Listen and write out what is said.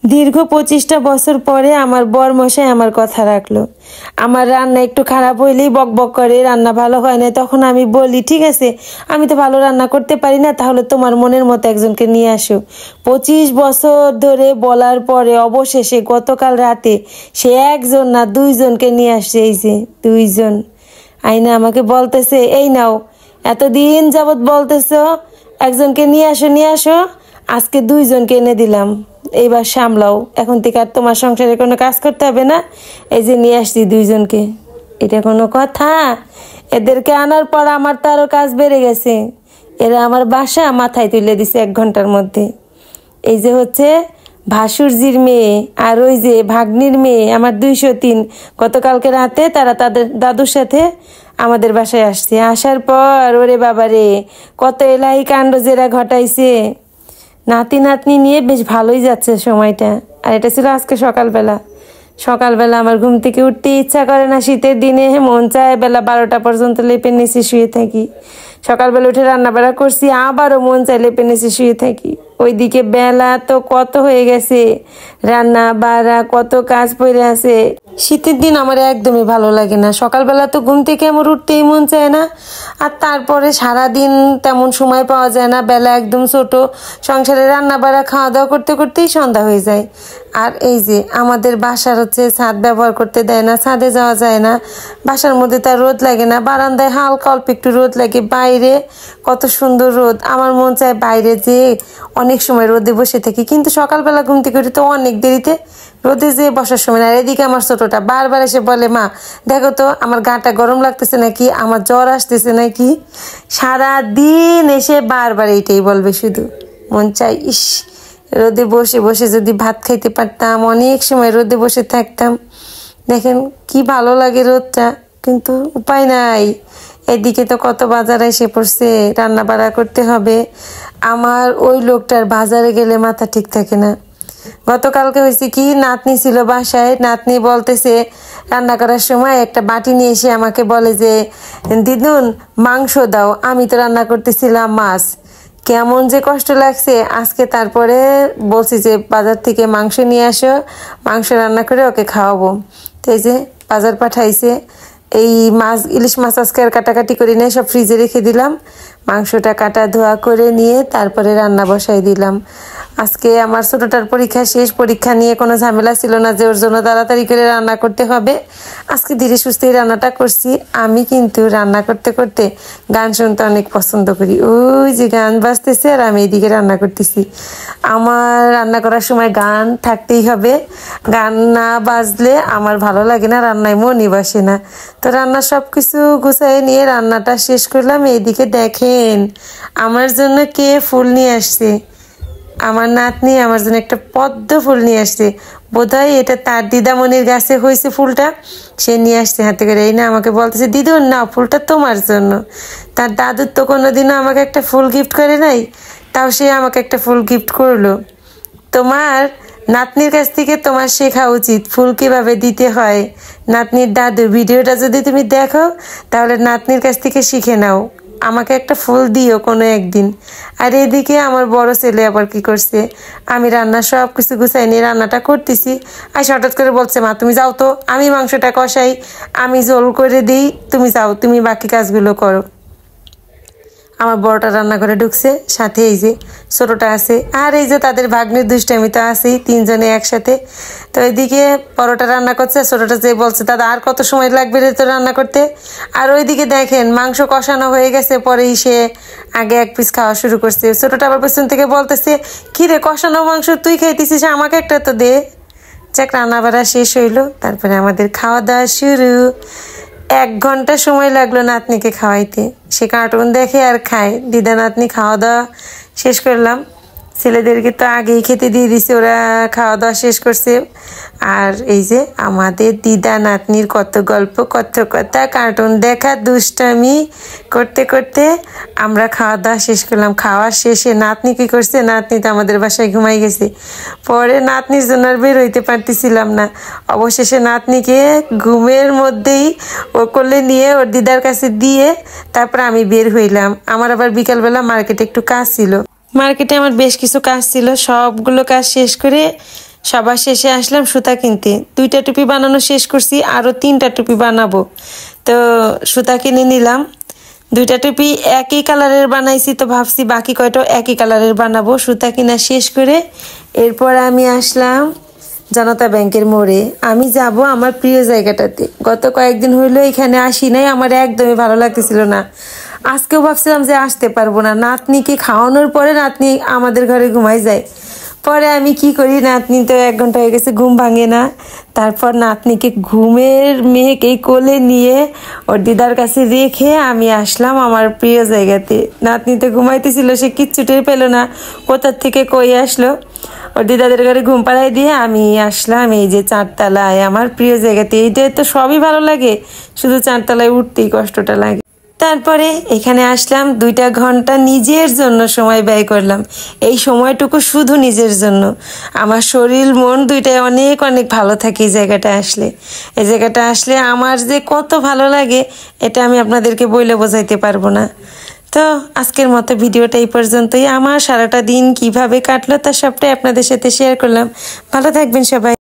দীর্ঘ 25টা বছর পরে আমার বরমশাই আমার কথা রাখলো। আমার রান্না একটু খারাপ হইলেই বক বক করে, রান্না ভালো হয় না। তখন আমি বলি, ঠিক আছে, আমি তো ভালো রান্না করতে পারি না, তাহলে তোমার মনের মতো একজনকে নিয়ে আসো। 25 বছর ধরে বলার পরে অবশেষে গতকাল রাতে সে একজন না দুইজনকে নিয়ে আসছে। এই যে দুইজন আইনা আমাকে বলতেছে, এই নাও, এতদিন যাবৎ বলতেছ একজনকে নিয়ে আসো নিয়ে আসো, আজকে দুইজনকে এনে দিলাম, এইবার সামলাও, এখন থেকে আর তোমার সংসারে কোনো কাজ করতে হবে না, এই যে নিয়ে আসছি দুইজনকে। এটা কোনো কথা? এদেরকে আনার পর আমার তো আরো কাজ বেড়ে গেছে। এরা আমার বাসা মাথায় তুলে দিছে 1 ঘন্টার মধ্যে। এই যে হচ্ছে ভাসুরজির মেয়ে আর ওই যে ভাগ্নির মেয়ে আমার 203, গতকালকে রাতে তারা তাদের দাদুর সাথে আমাদের বাসায় আসছে। আসার পর ওরে বাবারে কত এলাই কাণ্ড জেরা ঘটাইছে। নাতি নাতনি নিয়ে বেশ ভালোই যাচ্ছে সময়টা। আর এটা ছিল আজকে সকালবেলা। সকালবেলা আমার ঘুম থেকে উঠতে ইচ্ছা করে না, শীতের দিনে মন চায় বেলা 12টা পর্যন্ত লেপের নিচে শুয়ে থাকি। সকালবেলা উঠে রান্না বাড়া করছি, আবারও মন চায় লেপের নিচে শুয়ে থাকি। ওইদিকে বেলা তো কত হয়ে গেছে, রান্না বাড়া কত কাজ পড়ে আছে। শীতের দিন আমার একদমই ভালো লাগে না। সকালবেলা তো ঘুম থেকে আমার উঠতেই মন চায় না, আর তারপরে সারাদিন তেমন সময় পাওয়া যায় না, বেলা একদম ছোট, সংসারে রান্না বাড়া খাওয়া দাওয়া করতে করতেই সন্ধ্যা হয়ে যায়। আর এই যে আমাদের বাসার হচ্ছে ছাদ ব্যবহার করতে দেয় না, ছাদে যাওয়া যায় না, বাসার মধ্যে তার রোদ লাগে না, বারান্দায় হালকা অল্প একটু রোদ লাগে, বাইরে কত সুন্দর রোদ। আমার মন চায় বাইরে যে অনেক সময় রোদে বসে থাকি, কিন্তু সকালবেলা ঘুম থেকে উঠে তো অনেক দেরিতে, রোদে যে বসার সময় না। এদিকে আমার ছোটটা বারবার এসে বলে, মা দেখো তো আমার গাটা গরম লাগতেছে নাকি, আমার জ্বর আসতেছে নাকি। সারা দিন এসে বারবার এইটাই বলবে শুধু। মন চাই ইস, রোদে বসে বসে যদি ভাত খাইতে পারতাম, অনেক সময় রোদে বসে থাকতাম। দেখেন কি ভালো লাগে রোদটা, কিন্তু উপায় নাই। এদিকে তো কত বাজার এসে পড়ছে, রান্না বাড়া করতে হবে। আমার ওই লোকটার বাজারে গেলে মাথা ঠিক থাকে না। গতকালকে হয়েছে কি, নাতনি ছিল বাসায়, নাতনি বলতেছে রান্না করার সময় একটা বাটি নিয়ে এসে আমাকে বলে যে, দিদুন মাংস দাও। আমি তো রান্না করতেছিলাম মাছ। কেমন যে কষ্ট লাগছে আজকে। তারপরে বলছি যে বাজার থেকে মাংস নিয়ে আসো, মাংস রান্না করে ওকে খাওয়াবো। তো এই যে বাজার পাঠাইছে, এই মাছ, ইলিশ মাছ আজকে আর কাটাকাটি করে নিয়ে সব ফ্রিজে রেখে দিলাম। মাংসটা কাটা ধোয়া করে নিয়ে তারপরে রান্না বসাই দিলাম। আজকে আমার ছোটটার পরীক্ষা শেষ, পরীক্ষা নিয়ে কোনো ঝামেলা ছিল না যে ওর জন্য তাড়াতাড়ি করে রান্না করতে হবে। আজকে ধীরে সুস্থেই রান্নাটা করছি। আমি কিন্তু রান্না করতে করতে গান শুনতে অনেক পছন্দ করি। ওই যে গান বাজতেছে আর আমি এইদিকে রান্না করতেছি। আমার রান্না করার সময় গান থাকতেই হবে, গান না বাজলে আমার ভালো লাগে না, রান্নায় মনই বসে না। তো রান্না সব কিছু গুছাই নিয়ে রান্নাটা শেষ করলাম। এইদিকে দেখেন আমার জন্য কে ফুল নিয়ে আসছে। আমার নাতনি আমার জন্য একটা পদ্ম ফুল নিয়ে আসছে। বোধহয় এটা তার দিদামণির গাছে হয়েছে ফুলটা, সে নিয়ে আসছে হাতে করে। এই না আমাকে বলতেছে, দিদুন না, ফুলটা তোমার জন্য। তার দাদুর তো কোনোদিনও আমাকে একটা ফুল গিফট করে নাই, তাও সে আমাকে একটা ফুল গিফট করলো। তোমার নাতনির কাছ থেকে তোমার শেখা উচিত ফুল কিভাবে দিতে হয়। নাতনির দাদু ভিডিওটা যদি তুমি দেখো তাহলে নাতনির কাছ থেকে শিখে নাও, আমাকে একটা ফুল দিও কোনো একদিন। আর এদিকে আমার বড় ছেলে আবার কি করছে, আমি রান্না সব কিছু গুছাই নিয়ে রান্নাটা করতেছি, আর হঠাৎ করে বলছে, মা তুমি যাও তো, আমি মাংসটা কষাই, আমি ঝোল করে দিই, তুমি যাও, তুমি বাকি কাজগুলো করো। আমার বড়টা রান্না করে ঢুকছে, সাথে এই যে ছোটটা আছে, আর এই যে তাদের ভাগ্নের দুষ্টামি তো আছেই, 3 জনে একসাথে। তো এদিকে বড়টা রান্না করছে, ছোটটা যে বলছে, দাদা আর কত সময় লাগবে রে তো রান্না করতে। আর ওইদিকে দেখেন মাংস কষানো হয়ে গেছে, পরেই সে আগে 1 পিস খাওয়া শুরু করছে। ছোটটা আবার পেছন থেকে বলতেছে, কি রে কষানো মাংস তুই খাইতেছিস, আমাকে একটা তো দে। যাক, রান্না বাড়া শেষ হইলো, তারপরে আমাদের খাওয়া দাওয়া শুরু। 1 ঘন্টা সময় লাগলো নাতনিকে খাওয়াইতে। সে কার্টুন দেখে আর খায়। দিদা নাতনি খাওয়া দাওয়া শেষ করলাম। ছেলেদেরকে তো আগেই খেতে দিয়ে দিছে, ওরা খাওয়া দাওয়া শেষ করছে। আর এই যে আমাদের দিদা নাতনির কত গল্প, কত কথা, কার্টুন দেখা, দুষ্টামি করতে করতে আমরা খাওয়া দাওয়া শেষ করলাম। খাওয়ার শেষে নাতনি কি করছে, নাতনি তো আমাদের বাসায় ঘুমাই গেছে। পরে নাতনির জন্য আর বের হইতে পারতেছিলাম না। অবশেষে নাতনিকে ঘুমের মধ্যেই ও কোলে নিয়ে ওর দিদার কাছে দিয়ে তারপর আমি বের হইলাম। আমার আবার বিকালবেলা মার্কেটে একটু কাজ ছিল, মার্কেটে আমার বেশ কিছু কাজ ছিল। সবগুলো কাজ শেষ করে সবার শেষে আসলাম সুতা কিনতে। 2টা টুপি বানানো শেষ করছি, আরও 3টা টুপি বানাবো। তো সুতা কিনে নিলাম। 2টা টুপি একই কালারের বানাইছি, তো ভাবছি বাকি কয়টাও একই কালারের বানাবো। সুতা কিনা শেষ করে এরপর আমি আসলাম জনতা ব্যাংকের মোড়ে। আমি যাব আমার প্রিয় জায়গাটাতে। গত কয়েকদিন হইলো এখানে আসি নাই, আমার একদমই ভালো লাগতেছিল না। আজকেও ভাবছিলাম যে আসতে পারবো না। নাতনিকে খাওয়ানোর পরে নাতনি আমাদের ঘরে ঘুমাই যায়। পরে আমি কি করি, নাতনি তো 1 ঘন্টা হয়ে গেছে ঘুম ভাঙে না। তারপর নাতনিকে ঘুমের মেঘ কোলে নিয়ে ওর দিদার কাছে রেখে আমি আসলাম আমার প্রিয় জায়গাতে। নাতনি তো ঘুমাইতেছিল, সে কিচ্ছু টের পেল না কোথার থেকে কই আসলো। ওর দিদাদের ঘরে ঘুম পাড়াই দিয়ে আমি আসলাম এই যে 4তলায় আমার প্রিয় জায়গাতে। এইটা তো সবই ভালো লাগে, শুধু 4তলায় উঠতেই কষ্টটা লাগে। তারপরে এখানে আসলাম, 2টা ঘন্টা নিজের জন্য সময় ব্যয় করলাম। এই সময়টুকু শুধু নিজের জন্য। আমার শরীর মন দুইটাই অনেক অনেক ভালো থাকে এই জায়গাটা আসলে। এই জায়গাটা আসলে আমার যে কত ভালো লাগে এটা আমি আপনাদেরকে বলে বোঝাইতে পারবো না। তো আজকের মতো ভিডিওটা এই পর্যন্তই। আমার সারাটা দিন কিভাবে কাটলো তার সবটাই আপনাদের সাথে শেয়ার করলাম। ভালো থাকবেন সবাই।